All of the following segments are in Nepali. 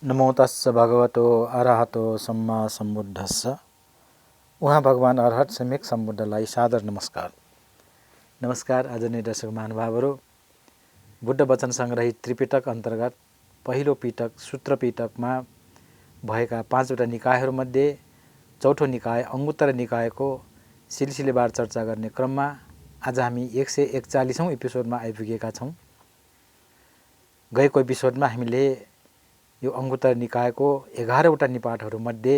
नमो तस्स भगवतो अरहतो सम्मा सम्बुद्धस्स। उहाँ भगवान अरहत सम्यक सम्बुद्धलाई सादर नमस्कार। नमस्कार आदरणीय दर्शक महानुभावहरू। बुद्ध वचन सङ्ग्रही त्रिपिटक अन्तर्गत पहिलो पिटक सूत्र पिटकमा भएका 5वटा निकायहरूमध्ये चौथो निकाय अङ्गुत्तर निकायको सिलसिलेवार चर्चा गर्ने क्रममा आज हामी 141औं एपिसोडमा आइपुगेका छौँ। गएको एपिसोडमा हामीले यो अङ्गुत्तर निकायको 11वटा निपातहरूमध्ये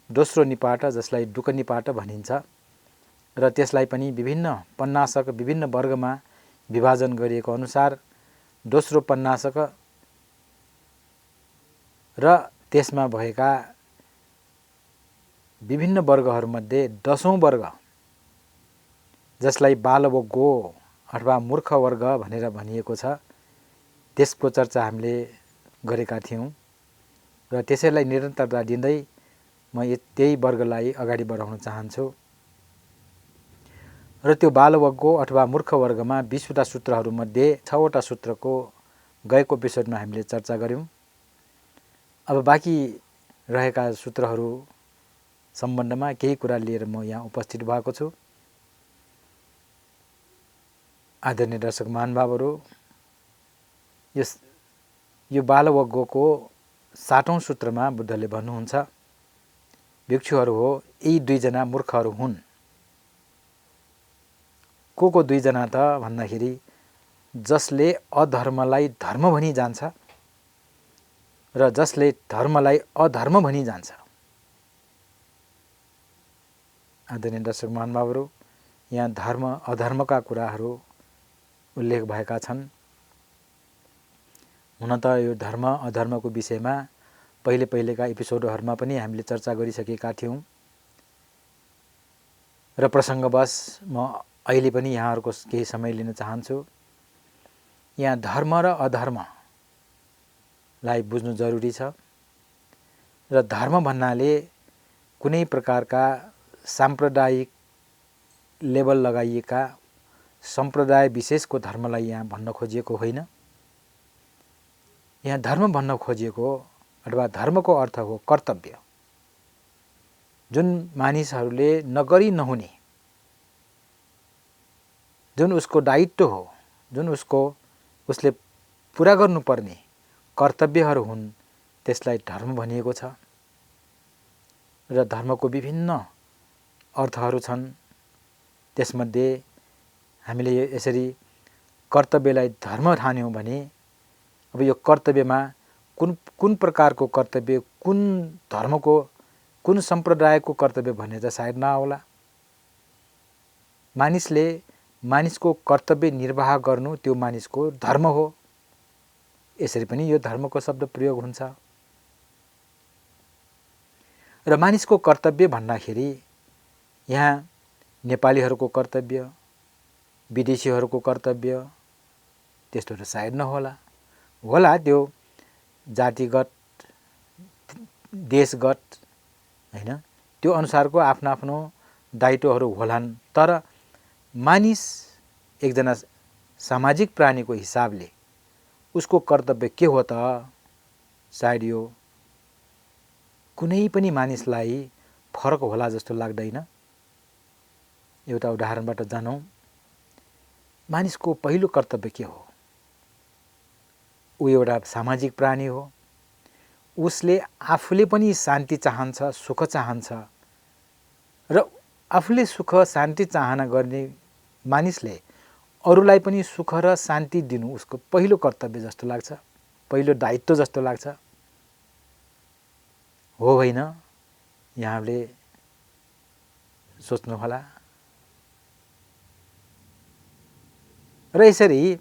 दोस्रो निपात जसलाई डुक निपात भनिन्छ र त्यसलाई पनि विभिन्न पन्नासक विभिन्न वर्गमा विभाजन गरिएको अनुसार दोस्रो पन्नासक र त्यसमा भएका विभिन्न वर्गहरूमध्ये 10औं वर्ग जसलाई बालवोग्गो अथवा मूर्ख वर्ग भनेर भनिएको छ त्यसको चर्चा हामीले गरेका थियौँ र त्यसैलाई निरन्तरता दिँदै म त्यही वर्गलाई अगाडि बढाउन चाहन्छु। र त्यो बालवग्गो अथवा मूर्ख वर्गमा 20वटा सूत्रहरूमध्ये 6वटा सूत्रको गएको एपिसोडमा हामीले चर्चा गऱ्यौँ। अब बाँकी रहेका सूत्रहरू सम्बन्धमा केही कुरा लिएर म यहाँ उपस्थित भएको छु। आदरणीय दर्शक महानुभावहरू, यो बालवग्गोको 7औं सूत्रमा बुद्धले भन्नुहुन्छ, भिक्षुहरू हो यी दुईजना मूर्खहरू हुन्। को दुईजना त भन्दाखेरि जसले अधर्मलाई धर्म भनी जान्छ र जसले धर्मलाई अधर्म भनी जान्छ। आदरणीय दर्शक महानुभावहरू, यहाँ धर्म अधर्मका कुराहरू उल्लेख भएका छन्। हुन त यो धर्म अधर्मको विषयमा पहिलेका एपिसोडहरूमा पनि हामीले चर्चा गरिसकेका थियौँ र प्रसङ्गवश म अहिले पनि यहाँहरूको केही समय लिन चाहन्छु। यहाँ धर्म र अधर्मलाई बुझ्नु जरुरी छ र धर्म भन्नाले कुनै प्रकारका साम्प्रदायिक लेबल लगाइएका सम्प्रदाय विशेषको धर्मलाई यहाँ भन्न खोजिएको होइन। यहाँ धर्म भन्न खोजिएको अथवा धर्मको अर्थ हो कर्तव्य, जुन मानिसहरूले नगरी नहुने, जुन उसको दायित्व हो, जुन उसले पुरा गर्नुपर्ने कर्तव्यहरू हुन्, त्यसलाई धर्म भनिएको छ। र धर्मको विभिन्न अर्थहरू छन्। त्यसमध्ये हामीले यसरी कर्तव्यलाई धर्म ठान्यौँ भने अब यो कर्तव्यमा कुन प्रकारको कर्तव्य, कुन धर्मको, कुन सम्प्रदायको कर्तव्य भन्ने त सायद नहोला। मानिसको कर्तव्य निर्वाह गर्नु त्यो मानिसको धर्म हो। यसरी पनि यो धर्मको शब्द प्रयोग हुन्छ। र मानिसको कर्तव्य भन्दाखेरि यहाँ नेपालीहरूको कर्तव्य, विदेशीहरूको कर्तव्य त्यस्तो त सायद नहोला। होला त्यो जातिगत, देशगत हैन, त्यो अनुसारको आफ्नो आफ्नो दायित्वहरू होलान्। तर मानिस एकजना सामाजिक प्राणीको हिसाबले उसको कर्तव्य के हो त? सायद यो कुनै पनि मानिसलाई फरक होला जस्तो लाग्दैन। एउटा उदाहरणबाट जानौँ। मानिसको पहिलो कर्तव्य के हो? ऊ एउटा सामाजिक प्राणी हो। उसले आफूले पनि शान्ति चाहन्छ, सुख चाहन्छ र आफूले सुख शान्ति चाहना गर्ने मानिसले अरूलाई पनि सुख र शान्ति दिनु उसको पहिलो कर्तव्य जस्तो लाग्छ, पहिलो दायित्व जस्तो लाग्छ। हो होइन? यहाँले सोच्नुहोला। र यसरी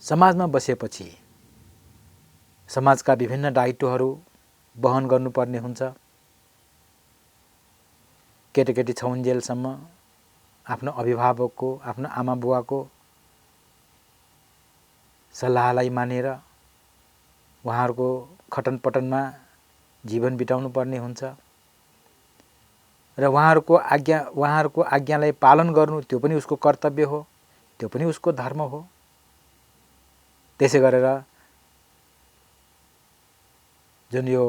समाजमा बसेपछि समाजका विभिन्न दायित्वहरू वहन गर्नुपर्ने हुन्छ। केटाकेटी छौन्जेलसम्म आफ्नो अभिभावकको, आफ्नो आमा बुवाको सल्लाहलाई मानेर उहाँहरूको खटनपटनमा जीवन बिताउनु पर्ने हुन्छ र उहाँहरूको आज्ञालाई पालन गर्नु त्यो पनि उसको कर्तव्य हो, त्यो पनि उसको धर्म हो। त्यसै गरेर जुन यो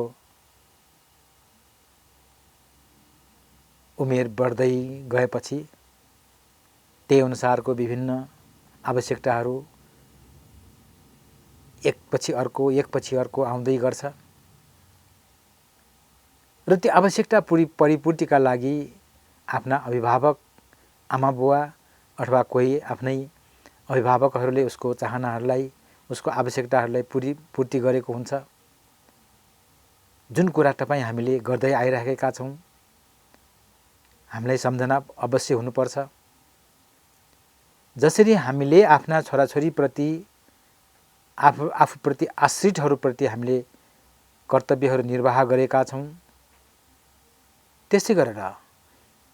उमेर बढ्दै गएपछि त्यही अनुसारको विभिन्न आवश्यकताहरू एकपछि अर्को आउँदै गर्छ र त्यो आवश्यकता परिपूर्तिका लागि आफ्ना अभिभावक आमा बुवा अथवा कोही आफ्नै अभिभावकहरूले उसको चाहनाहरूलाई उसको आवश्यकताहरूलाई पूर्ति गरेको हुन्छ। जुन कुरा तपाईँ हामीले गर्दै आइरहेका छौँ हामीलाई सम्झना अवश्य हुनुपर्छ। जसरी हामीले आफ्ना छोराछोरीप्रति आफूप्रति आश्रितहरूप्रति हामीले कर्तव्यहरू निर्वाह गरेका छौँ त्यसै गरेर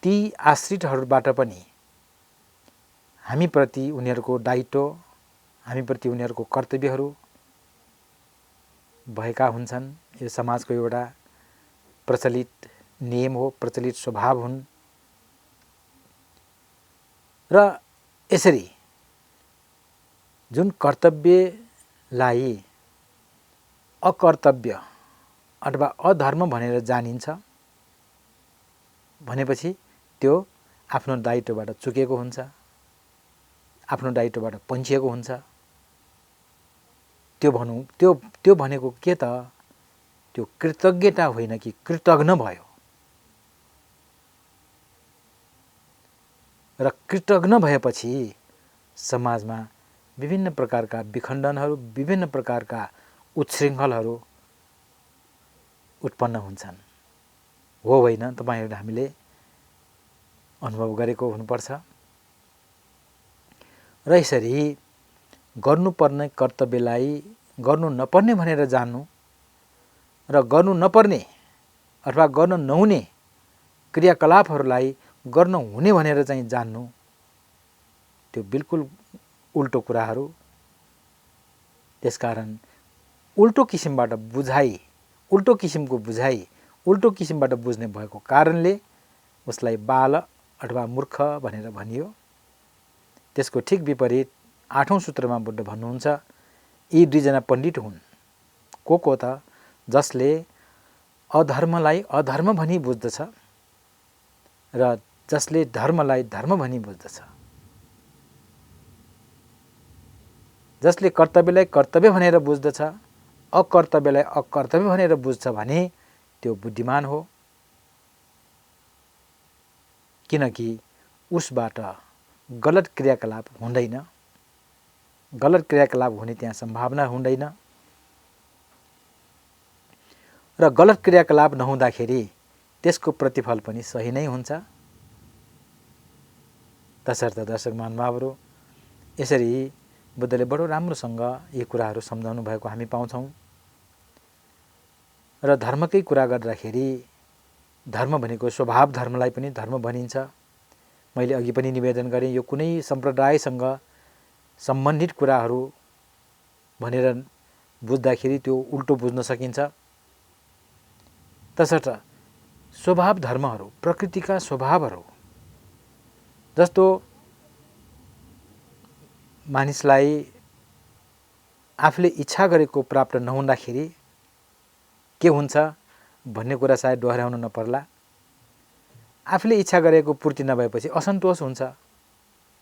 ती आश्रितहरूबाट पनि हामीप्रति उनीहरूको दायित्व हामीप्रति उनीहरूको कर्तव्यहरू भएका हुन्छन्। यो समाजको एउटा प्रचलित नियम हो, प्रचलित स्वभाव हुन् र यसरी जुन कर्तव्यलाई अकर्तव्य अथवा अधर्म भनेर जानिन्छ भनेपछि त्यो आफ्नो दायित्वबाट चुकेको हुन्छ, आफ्नो दायित्वबाट पन्छिएको हुन्छ। त्यो भनेको के त त्यो कृतज्ञता होइन कि कृतघ्न भयो र कृतघ्न भएपछि समाजमा विभिन्न प्रकारका विखण्डनहरू विभिन्न प्रकारका उच्छृङ्खलहरू उत्पन्न हुन्छन्। हो होइन तपाईहरुले हामीले अनुभव गरेको हुनुपर्छ र यसरी गर्नुपर्ने कर्तव्यलाई गर्नु नपर्ने भनेर जान्नु र गर्नु नपर्ने अथवा गर्न नहुने क्रियाकलापहरूलाई गर्न हुने भनेर चाहिँ जान्नु त्यो बिल्कुल उल्टो कुराहरू। त्यसकारण उल्टो किसिमबाट बुझाइ उल्टो किसिमको बुझाइ उल्टो किसिमबाट बुझ्ने भएको कारणले उसलाई बाल अथवा मूर्ख भनेर भनियो। त्यसको ठीक विपरीत 8औं सूत्रमा बुद्ध भन्नुहुन्छ यी दुईजना पण्डित हुन्। को त जसले अधर्मलाई अधर्म भनी बुझ्दछ र जसले धर्मलाई धर्म भनी बुझ्दछ, जसले कर्तव्यलाई कर्तव्य भनेर बुझ्दछ अकर्तव्यलाई अकर्तव्य भनेर बुझ्छ भने त्यो बुद्धिमान हो। किनकि उसबाट गलत क्रियाकलाप हुँदैन, गलत क्रियाकलाप हुने त्यहाँ सम्भावना हुँदैन र गलत क्रियाकलाप नहुँदाखेरि त्यसको प्रतिफल पनि सही नै हुन्छ। तसर्थ दर्शक महानुभावहरू यसरी बुद्धले बडो राम्रोसँग यी कुराहरू सम्झाउनु भएको हामी पाउँछौँ र धर्मकै कुरा गर्दाखेरि धर्म भनेको स्वभाव धर्मलाई पनि धर्म भनिन्छ। मैले अघि पनि निवेदन गरेँ यो कुनै सम्प्रदायसँग सम्बन्धित कुराहरू भनेर बुझ्दाखेरि त्यो उल्टो बुझ्न सकिन्छ। तसर्थ स्वभाव धर्महरू प्रकृतिका स्वभावहरू जस्तो मानिसलाई आफूले इच्छा गरेको प्राप्त नहुँदाखेरि के हुन्छ भन्ने कुरा सायद दोहोर्याउनु नपर्ला। आफूले इच्छा गरेको पूर्ति नभएपछि असन्तोष हुन्छ,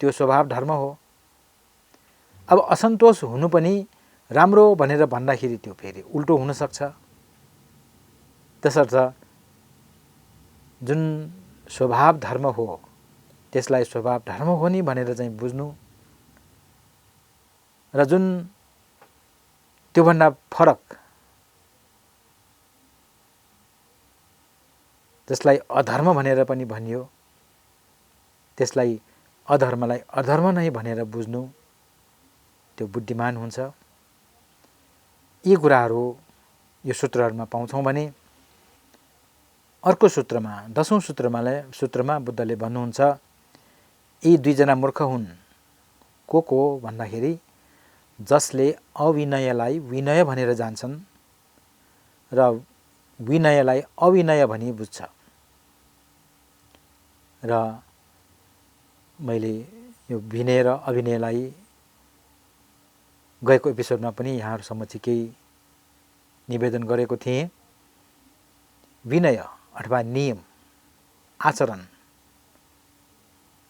त्यो स्वभाव धर्म हो। अब असन्तोष हुनु पनि राम्रो भनेर भन्दाखेरि त्यो फेरि उल्टो हुन सक्छ। त्यसर्थ जुन स्वभाव धर्म हो त्यसलाई स्वभाव धर्म हो नि भनेर चाहिँ बुझ्नु र जुन त्योभन्दा फरक जसलाई अधर्म भनेर पनि भनियो त्यसलाई अधर्मलाई अधर्म नै भनेर बुझ्नु त्यो बुद्धिमान हुन्छ। यी कुराहरू यो सूत्रहरूमा पाउँछौँ भने अर्को सूत्रमा 10औं सूत्रमा बुद्धले भन्नुहुन्छ यी दुईजना मूर्ख हुन्। को भन्दाखेरि जसले अविनयलाई विनय भनेर जान्छन् र विनयलाई अविनय भनी बुझ्छ। र मैले यो विनय र अविनयलाई गएको एपिसोडमा पनि यहाँहरूसम्म चाहिँ केही निवेदन गरेको थिएँ। विनय अथवा नियम आचरण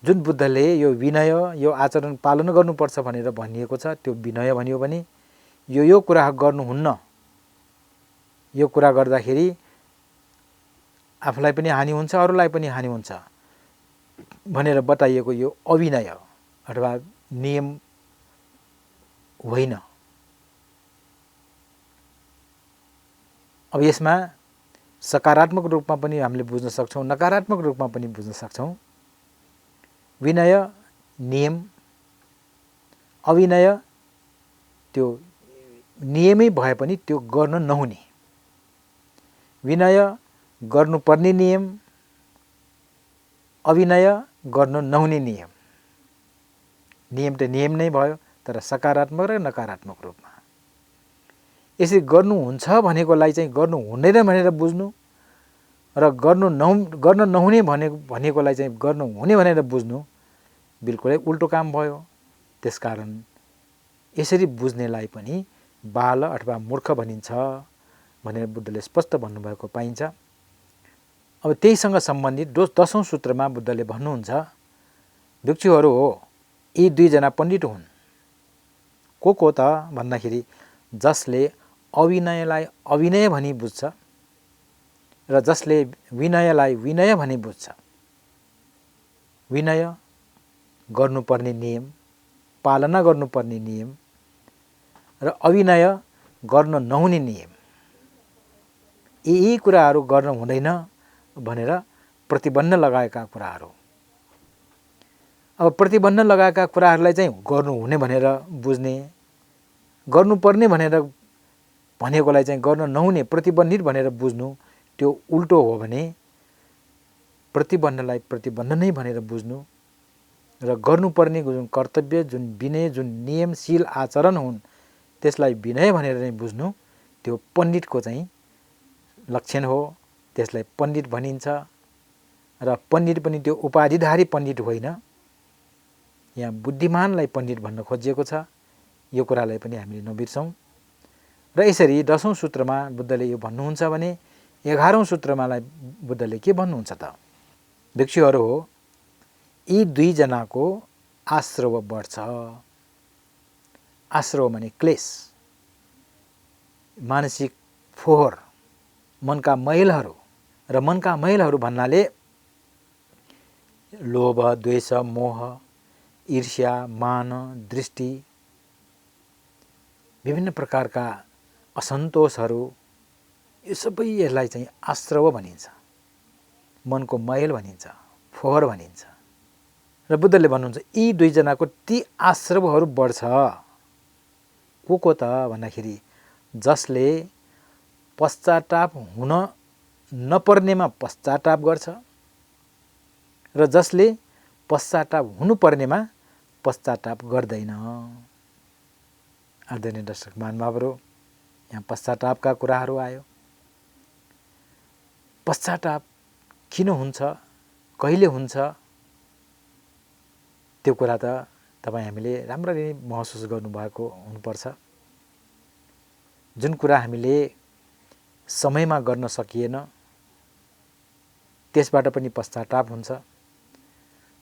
जुन बुद्धले यो विनय यो आचरण पालन गर्नुपर्छ भनेर भनिएको छ त्यो विनय भनियो भने यो कुरा गर्नुहुन्न, यो कुरा गर्दाखेरि आफूलाई पनि हानि हुन्छ अरूलाई पनि हानि हुन्छ भनेर बताइएको यो अविनय अथवा नियम होइन। अब यसमा सकारात्मक रूपमा पनि हामीले बुझ्न सक्छौं, नकारात्मक रूपमा पनि बुझ्न सक्छौं। विनय नियम, अविनय त्यो नियमै भए पनि त्यो गर्न नहुने। विनय गर्नुपर्ने नियम, अविनय गर्न नहुने नियम। नियम त नियम नै भयो तर सकारात्मक र नकारात्मक रूपमा। यसरी गर्नुहुन्छ भनेकोलाई चाहिँ गर्नु हुँदैन भनेर बुझ्नु र गर्न नहुने भनेकोलाई चाहिँ गर्नु हुने भनेर बुझ्नु बिल्कुलै उल्टो काम भयो। त्यसकारण यसरी बुझ्नेलाई पनि बाल अथवा मूर्ख भनिन्छ भनेर बुद्धले स्पष्ट भन्नुभएको पाइन्छ। अब त्यहीसँग सम्बन्धित 10औं सूत्रमा बुद्धले भन्नुहुन्छ, भिक्षुहरू हो यी दुईजना पण्डित हुन्। को त भन्दाखेरि जसले अविनयलाई अविनय भनी बुझ्छ र जसले विनयलाई विनय भनी बुझ्छ। विनय गर्नुपर्ने नियम, पालना गर्नुपर्ने नियम र अविनय गर्न नहुने नियम, यी कुराहरू गर्न हुँदैन भनेर प्रतिबन्ध लगाएका कुराहरू। अब प्रतिबन्ध लगाएका कुराहरूलाई चाहिँ गर्नु हुने भनेर बुझ्ने, गर्नुपर्ने भनेर भनेकोलाई चाहिँ गर्न नहुने प्रतिबन्धित भनेर बुझ्नु त्यो उल्टो हो भने प्रतिबन्धलाई प्रतिबन्ध नै भनेर बुझ्नु र गर्नुपर्ने जुन कर्तव्य, जुन विनय, जुन नियमशील आचरण हुन् त्यसलाई विनय भनेर नै बुझ्नु त्यो पण्डितको चाहिँ लक्षण हो। त्यसलाई पण्डित भनिन्छ र पण्डित पनि त्यो उपाधिधारी पण्डित होइन। यहाँ बुद्धिमानलाई पण्डित भन्न खोजिएको छ। यो कुरालाई पनि हामीले नबिर्सौं। र यसरी 10औं सूत्रमा बुद्धले यो भन्नुहुन्छ भने 11औं सूत्रमालाई बुद्धले के भन्नुहुन्छ त? भिक्षुहरू हो यी दुईजनाको आश्रव बढ्छ। आश्रव माने क्लेश, मानसिक फोहोर, मनका मैलहरू र मनका मैलहरू भन्नाले लोभ, द्वेष, मोह, ईर्ष्या, मान, दृष्टि, विभिन्न प्रकारका असन्तोषहरू, यो सबै यसलाई चाहिँ आश्रव भनिन्छ, मनको मैल भनिन्छ, फोहोर भनिन्छ। र बुद्धले भन्नुहुन्छ यी दुईजनाको ती आश्रवहरू बढ्छ। को त भन्दाखेरि जसले पश्चाताप हुन नपर्नेमा पश्चाताप गर्छ र जसले पश्चाताप हुनुपर्नेमा पश्चाताप गर्दैन। आदरणीय दर्शक महानुभावहरू, यहाँ पश्चातापका कुराहरू आयो। पश्चाताप किन हुन्छ, कहिले हुन्छ, त्यो कुरा त तपाईँ हामीले राम्ररी महसुस गर्नुभएको हुनुपर्छ। जुन कुरा हामीले समयमा गर्न सकिएन त्यसबाट पनि पश्चाताप हुन्छ।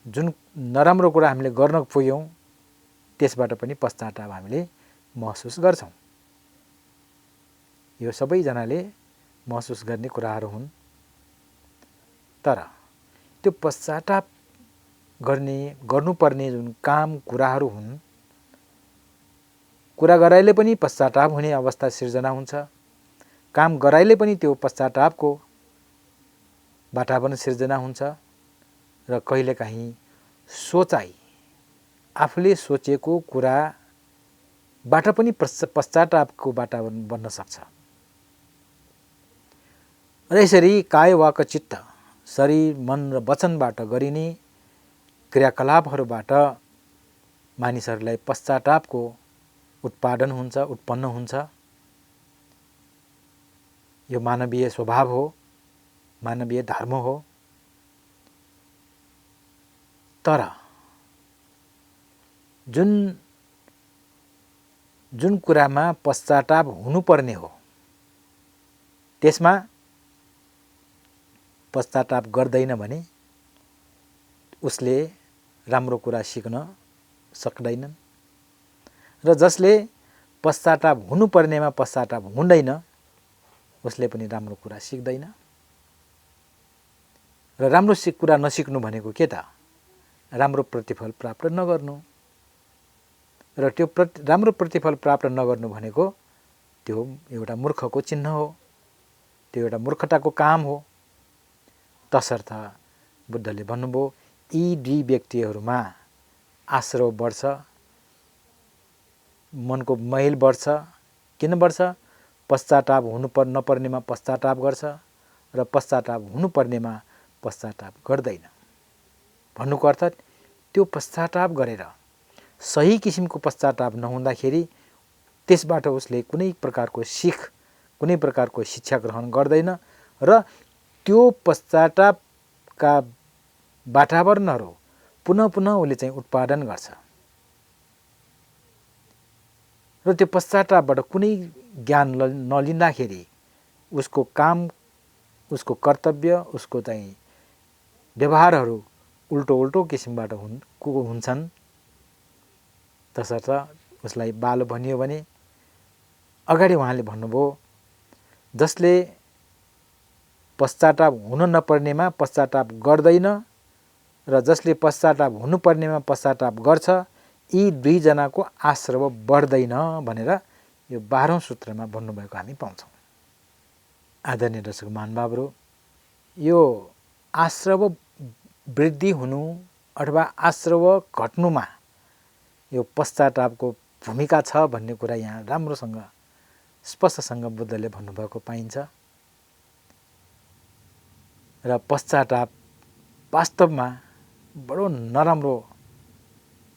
जुन नराम्रो कुरा हामीले गर्न पुग्यौं त्यसबाट पनि पश्चाताप हामीले महसुस गर्छौं। यो सबैजनाले महसुस गर्ने कुराहरू हुन्। तर त्यो पश्चाताप गर्नुपर्ने जुन काम कुराहरू हुन्, कुरा गराइले पनि पश्चाताप हुने अवस्था सिर्जना हुन्छ। काम गराइले पनि त्यो पश्चातापको वातावरण सिर्जना हुन्छ र कहिलेकाहीँ सोचाइ, आफूले सोचेको कुराबाट पनि पश्चातापको वातावरण बन्न सक्छ। र यसरी काय वाक चित्त, शरीर, मन र वचनबाट गरिने क्रियाकलापहरूबाट मानिसहरूलाई पश्चातापको उत्पादन हुन्छ, उत्पन्न हुन्छ। यो मानवीय स्वभाव हो, मानवीय धर्म हो। तर जुन कुरामा पश्चाताप हुनुपर्ने हो त्यसमा पश्चाताप गर्दैन भने उसले राम्रो कुरा सिक्न सक्दैनन् र जसले पश्चाताप हुनुपर्नेमा पश्चाताप हुँदैन उसले पनि राम्रो कुरा सिक्दैन। र राम्रो कुरा नसिक्नु भनेको के त? राम्रो प्रतिफल प्राप्त नगर्नु। र त्यो राम्रो प्रतिफल प्राप्त नगर्नु भनेको त्यो एउटा मूर्खको चिन्ह हो, त्यो एउटा मूर्खताको काम हो। तसर्थ बुद्धले भन्नुभयो यी दुई व्यक्तिहरूमा आश्रव बढ्छ, मनको मैल बढ्छ। किन बढ्छ? पश्चाताप नपर्नेमा पश्चाताप गर्छ र पश्चाताप हुनुपर्नेमा पश्चाताप गर्दैन। भन्नुको अर्थ त्यो पश्चाताप गरेर सही किसिमको पश्चाताप नहुँदाखेरि त्यसबाट उसले कुनै प्रकारको सिख, कुनै प्रकारको शिक्षा ग्रहण गर्दैन र त्यो पश्चातापका वातावरणहरू पुनः पुनः उसले चाहिँ उत्पादन गर्छ र त्यो पश्चातापबाट कुनै ज्ञान नलिँदाखेरि उसको काम, उसको कर्तव्य, उसको चाहिँ व्यवहारहरू उल्टो किसिमबाट हुन्छन्। तसर्थ उसलाई बालो भनियो भने अगाडि उहाँले भन्नुभयो जसले पश्चाताप हुन नपर्नेमा पश्चाताप गर्दैन र जसले पश्चाताप हुनुपर्नेमा पश्चाताप गर्छ यी दुईजनाको आश्रव बढ्दैन भनेर यो 12औं सूत्रमा भन्नुभएको हामी पाउँछौँ। आदरणीय दर्शक महानुभावहरू, यो आश्रव वृद्धि हुनु अथवा आश्रव घट्नुमा यो पश्चातापको भूमिका छ भन्ने कुरा यहाँ राम्रोसँग स्पष्टसँग बुद्धले भन्नुभएको पाइन्छ। र पश्चाताप वास्तवमा बडो नराम्रो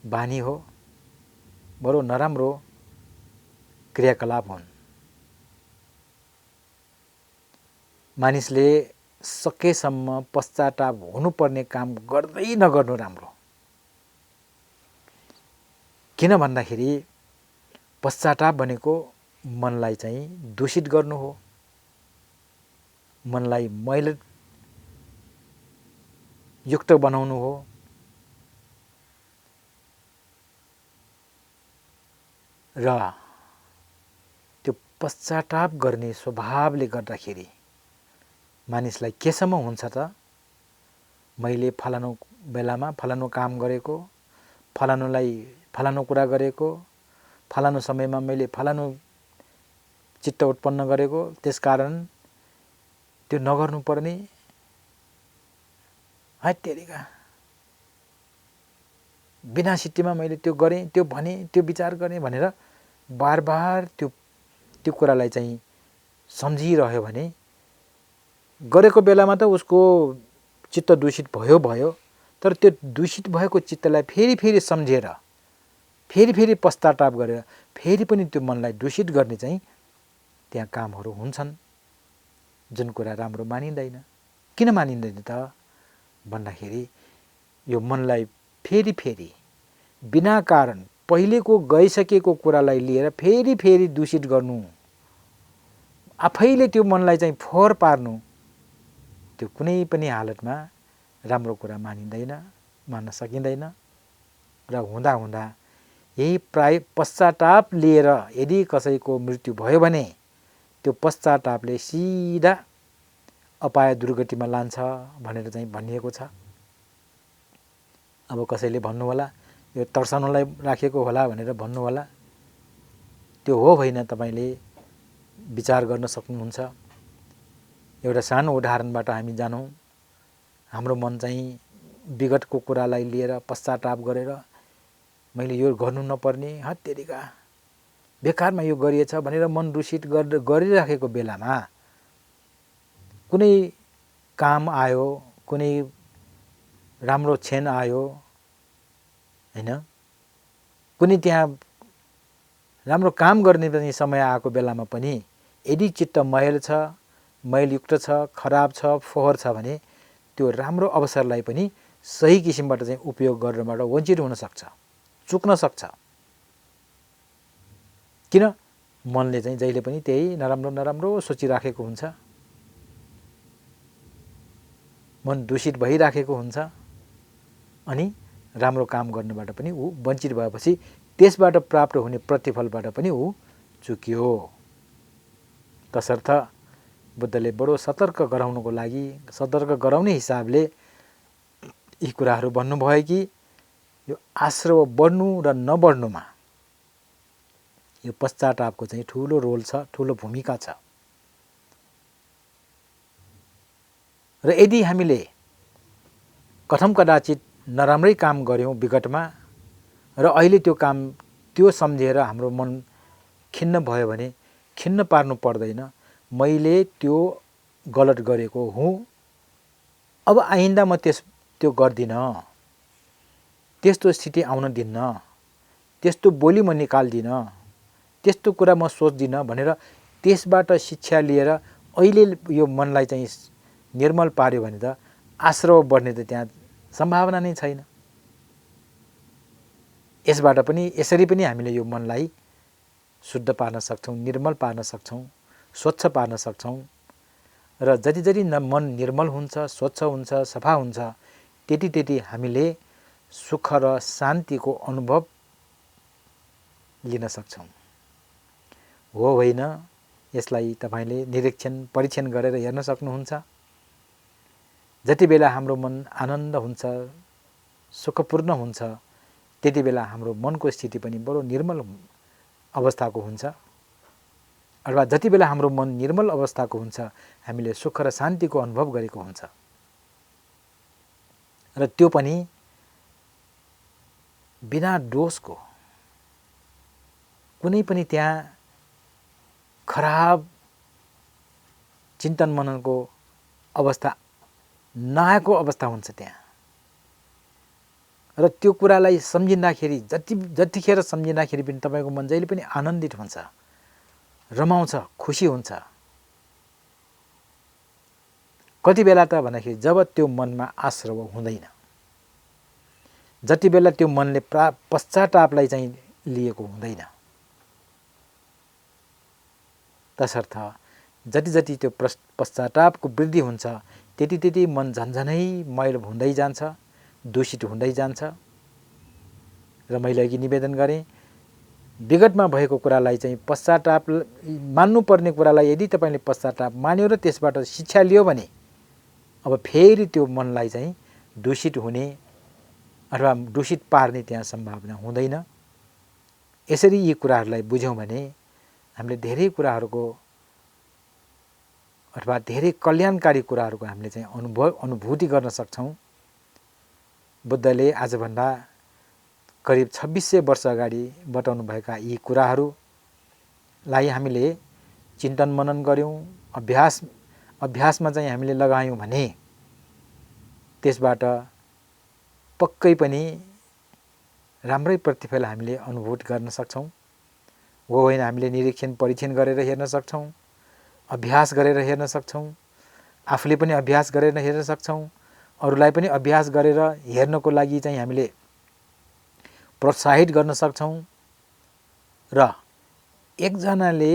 बानी हो, बडो नराम्रो क्रियाकलाप हुन्। मानिसले सकेसम्म पश्चाताप हुनुपर्ने काम गर्दै नगर्नु राम्रो। किन भन्दाखेरि पश्चाताप भनेको मनलाई चाहिँ दूषित गर्नु हो, मनलाई मैल युक्त बनाउनु हो। र त्यो पश्चाताप गर्ने स्वभावले गर्दाखेरि मानिसलाई केसम्म हुन्छ त मैले फलानु बेलामा फलानु काम गरेको, फलानु कुरा गरेको, फलानु समयमा मैले फलानु चित्त उत्पन्न गरेको, त्यसकारण त्यो नगर्नु पर्ने, हैत्तेरिका बिना सिट्टीमा मैले त्यो गरेँ, त्यो भने, त्यो विचार गरेँ भनेर बार त्यो कुरालाई चाहिँ सम्झिरह्यो भने गरेको बेलामा त उसको चित्त दूषित भयो, तर त्यो दूषित भएको चित्तलाई फेरि सम्झेर फेरि पश्चाताप गरेर फेरि पनि त्यो मनलाई दूषित गर्ने चाहिँ त्यहाँ कामहरू हुन्छन्, जुन कुरा राम्रो मानिँदैन। किन मानिँदैन त भन्दाखेरि यो मनलाई फेरि बिना कारण पहिलेको गइसकेको कुरालाई लिएर फेरि दूषित गर्नु, आफैले त्यो मनलाई चाहिँ फोहोर पार्नु, त्यो कुनै पनि हालतमा राम्रो कुरा मानिँदैन, मान्न सकिँदैन। र हुँदा यही पश्चाताप लिएर यदि कसैको मृत्यु भयो भने त्यो पश्चातापले सिधा अपाय दुर्गतिमा लान्छ भनेर चाहिँ भनिएको छ। अब कसैले भन्नु होला यो तर्साउनलाई राखेको होला भनेर भन्नु होला, त्यो हो होइन तपाईले विचार गर्न सक्नुहुन्छ। एउटा सानो उदाहरणबाट हामी जानौँ। हाम्रो मन चाहिँ विगतको कुरालाई लिएर पश्चाताप गरेर मैले यो गर्नु नपर्ने, हत्तेरिका बेकारमा यो गरिएछ भनेर मन दूषित गरिराखेको बेलामा कुनै काम आयो, कुनै राम्रो क्षण आयो हैन, कुनै त्यहाँ राम्रो काम गर्ने पनि समय आएको बेलामा पनि यदि चित्त मैल छ, मैलयुक्त छ, खराब छ, फोहोर छ भने त्यो राम्रो अवसरलाई पनि सही किसिमबाट चाहिँ उपयोग गर्नबाट वञ्चित हुन सक्छ, चुक्न सक्छ। किन? मनले चाहिँ जहिले पनि त्यही नराम्रो सोचिराखेको हुन्छ। मन दूषित भइराखेको हुन्छ अनि राम्रो काम गर्नबाट पनि ऊ वञ्चित भएपछि त्यसबाट प्राप्त हुने प्रतिफलबाट पनि ऊ चुक्यो। तसर्थ बुद्धले बडो सतर्क गराउनको लागि सतर्क गराउने हिसाबले यी कुराहरू भन्नुभयो कि यो आश्रव बढ्नु र नबढ्नुमा यो पश्चातापको चाहिँ ठुलो रोल छ, ठुलो भूमिका छ। र यदि हामीले कथम कदाचित नराम्रै काम गर्यौं विगतमा र अहिले त्यो सम्झेर हाम्रो मन खिन्न भयो भने खिन्न पार्नु पर्दैन। मैले त्यो गलत गरेको हुँ, अब आइन्दा म त्यो गर्दिन, त्यस्तो स्थिति आउन दिन्न, त्यस्तो बोली म निकाल्दिन, त्यस्तो कुरा म सोच्दिन भनेर त्यसबाट शिक्षा लिएर अहिले यो मनलाई चाहिँ निर्मल पार्यो भने त आश्रव बढ्ने त त्यहाँ सम्भावना नै छैन। यसबाट पनि यसरी पनि हामीले यो मनलाई शुद्ध पार्न सक्छौं, निर्मल पार्न सक्छौं, स्वच्छ पार्न सक्छौं। र जति जति मन निर्मल हुन्छ, स्वच्छ हुन्छ, सफा हुन्छ, त्यति हामीले सुख र शान्तिको अनुभव लिन सक्छौं। हो होइन, यसलाई तपाईले निरीक्षण परीक्षण गरेर हेर्न सक्नुहुन्छ। जति बेला हाम्रो मन आनन्द हुन्छ, सुखपूर्ण हुन्छ, त्यति बेला हाम्रो मनको स्थिति पनि बडो निर्मल अवस्थाको हुन्छ। अथवा जति बेला हाम्रो मन निर्मल अवस्थाको हुन्छ, हामीले सुख र शान्तिको अनुभव गरेको हुन्छ। र त्यो पनि बिना दोषको, कुनै पनि त्यहाँ खराब चिन्तन मननको अवस्था नआएको अवस्था हुन्छ त्यहाँ। र त्यो कुरालाई सम्झिँदाखेरि जतिखेर सम्झिँदाखेरि पनि तपाईको मन जहिले पनि आनन्दित हुन्छ, रमाउँछ, खुसी हुन्छ। कति बेला त भन्दाखेरि जब त्यो मनमा आश्रव हुँदैन, जति बेला त्यो मनले पश्चातापलाई चाहिँ लिएको हुँदैन। तसर्थ जति त्यो पश्चातापको वृद्धि हुन्छ त्यति मन झन्झनै मैल हुँदै जान्छ, दूषित हुँदै जान्छ। र मैले अघि निवेदन गरेँ, विगतमा भएको कुरालाई चाहिँ पश्चाताप मान्नुपर्ने कुरालाई यदि तपाईले पश्चाताप मान्यो र त्यसबाट शिक्षा लियो भने अब फेरि त्यो मनलाई चाहिँ दूषित हुने अथवा दूषित पार्ने त्यहाँ सम्भावना हुँदैन। यसरी यी कुराहरूलाई बुझ्यौं भने हामीले धेरै कुराहरूको अथवा धेरै कल्याणकारी कुराहरूको हामीले चाहिँ अनुभूति गर्न सक्छौं। बुद्धले आजभन्दा करिब 2600 वर्ष अगाडि बताउनु भएका यी कुराहरूलाई हामीले चिन्तन मनन गर्यौं, अभ्यासमा चाहिँ हामीले लगायौं भने त्यसबाट पक्कै पनि राम्रै प्रतिफल हामीले अनुभूत गर्न सक्छौं। हो होइन, हामीले निरीक्षण परीक्षण गरेर हेर्न सक्छौं, अभ्यास गरेर हेर्न सक्छौं, आफूले पनि अभ्यास गरेर हेर्न सक्छौं, अरूलाई पनि अभ्यास गरेर हेर्नको लागि चाहिँ हामीले प्रोत्साहित गर्न सक्छौं। र एकजनाले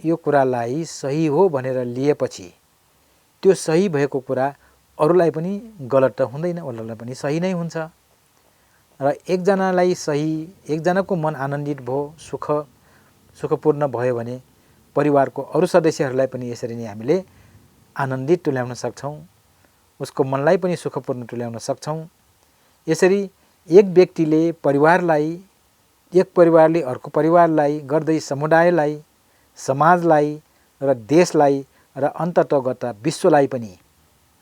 यो कुरालाई सही हो भनेर लिएपछि त्यो सही भएको कुरा अरूलाई पनि गलत त हुँदैन, अरूलाई पनि सही नै हुन्छ। र एकजनालाई सही, एकजनाको मन आनन्दित भयो, सुखपूर्ण भयो भने परिवारको अरू सदस्यहरूलाई पनि यसरी नै हामीले आनन्दित तुल्याउन सक्छौं, उसको मनलाई पनि सुखपूर्ण तुल्याउन सक्छौं। यसरी एक व्यक्तिले परिवारलाई, एक परिवारले अर्को परिवारलाई गर्दै समुदायलाई, समाजलाई र देशलाई र अन्ततगत विश्वलाई पनि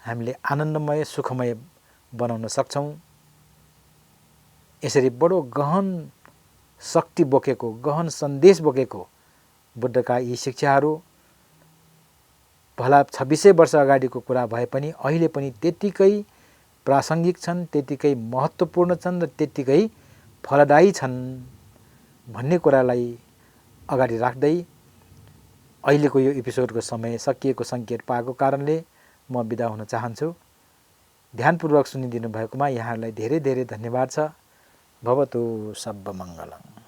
हामीले आनन्दमय सुखमय बनाउन सक्छौं। यसरी बडो गहन शक्ति बोकेको, गहन सन्देश बोकेको बुद्धका यी शिक्षाहरू भला 2600 वर्ष अगाडिको कुरा भए पनि अहिले पनि त्यतिकै प्रासंगिक छन्, त्यतिकै महत्त्वपूर्ण छन् र त्यतिकै फलदायी छन् भन्ने कुरालाई अगाडि राख्दै अहिलेको यो एपिसोडको समय सकिएको संकेत पाएको कारणले म बिदा हुन चाहन्छु। ध्यानपूर्वक सुनिदिनु भएकोमा यहाँहरूलाई धेरै धेरै धन्यवाद छ। भवतु सर्वमङ्गलम्।